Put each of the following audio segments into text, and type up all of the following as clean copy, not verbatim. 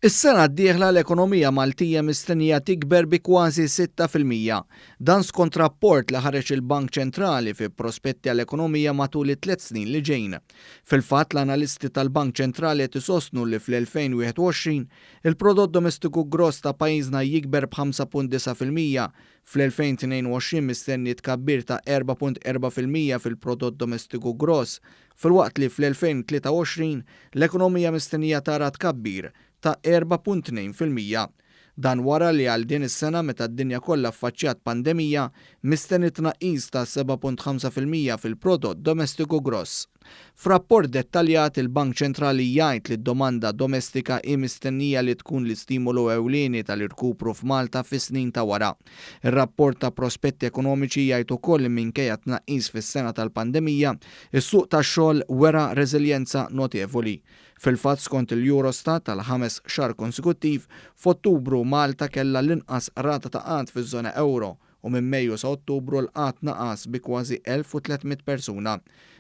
Is-sena d-dieħla l-ekonomija Maltija mistennija tikber bi kważi 6%. Dan skont rapport li ħareġ il-Bank Ċentrali fi prospetti għall-ekonomija matul it-3 snin li ġejjin. Fil-fatt l-analisti tal-Bank Ċentrali qed isostnu li fl-2021 il-prodott domestiku gross ta' pajjiżna jikber b'5.9%, fl-2022 mistenni tkabbir ta' 4.4% fil-prodott domestiku gross, filwaqt li fl-2023 l-ekonomija mistennija tara tkabbir ta' 4.2%. Dan wara li għal din is-sena meta d-dinja kollha affaċċjat pandemija mistenni tnaqqis ta' 7.5% fil-prodott domestiku gross. F'rapport dettaljat il-Bank Ċentrali jgħid li d-domanda domestika hi mistennija li tkun l-istimolu ewlieni tal-irkupru f'Malta fis-snin ta' wara. Ir-rapport ta' prospetti ekonomiċi jgħid ukoll li minkejja tnaqqis fis-sena tal-pandemija, is-suq tax-xogħol wera reżiljenza notevoli. Fil-fatt skont il-Eurostat tal-5 xahar konsekuttiv, f'Ottubru Malta kellha l-inqas rata ta' qatt fiż-żona euro u minn Mejju sa' Ottubru l-qatt naqas bi kważi 1300 persuna.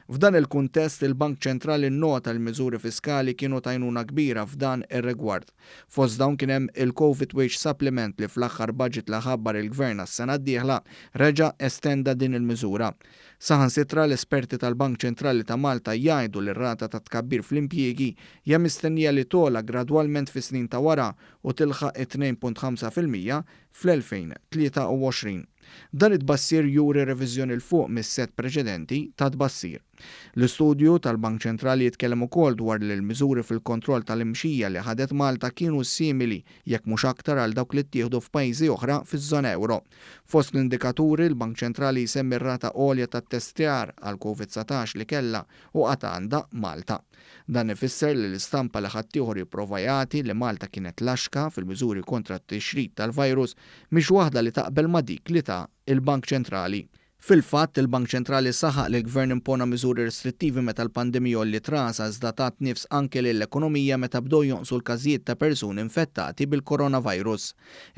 F'dan il-kuntest il-Bank Ċentrali nnota l-miżuri fiskali kienu ta' għajnuna kbira f'dan ir-rigward. Fost dawn kien hemm il-Covid Wage Supplement li fl-aħħar budget li ħabbar il-Gvern għas-sena d-dieħla reġa' estenda din il-miżura. Saħansitra l-esperti tal-Bank Ċentrali ta' Malta jgħidu li r-rata ta' tkabbir fl-impjiegi hija mistennija li tola gradwalment fis-snin ta' wara u tilħaq 2.5% fl-2023. Dan it-tbassir juri reviżjoni l-fuq mis-set preċedenti ta' tbassir. L-istudju tal-Bank Ċentrali jitkellem ukoll dwar li l-miżuri fil-kontroll tal-imxija li ħadet Malta kienu simili jekk mhux aktar għal dawk li ttieħdu f'pajjiżi oħra fiż-żona euro. Fost l-indikaturi l-Bank Ċentrali jsemmi r-rata għolja tat-testjar għal Covid-19 li kellha u qatt għandha Malta. Dan ifisser li l-istampa li ħadd ieħor jipprova jagħti li Malta kienet laxka fil-miżuri kontra t-tixrid tal-virus mhix waħda li taqbel ma' dik li ta' il-Bank Ċentrali. Fil-fatt, il-Bank Ċentrali saħaq li l-Gvern impona miżuri restrittivi meta l-pandemija li trasa iżda tat nifs anke lill-ekonomija meta bdew jonqsu l-każijiet ta' persuni infettati bil-coronavirus.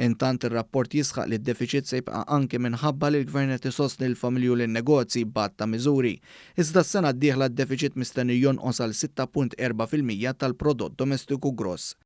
Intant ir-rapport jisħaq li d-deficit se jibqa' anke minħabba li l-Gvern qed isostni l-familji u lin-negozji b'għadd ta' miżuri. Iżda s-sena d-dieħla d-deficit mistenni jonqos għal 6.4% tal-prodott domestiku gross.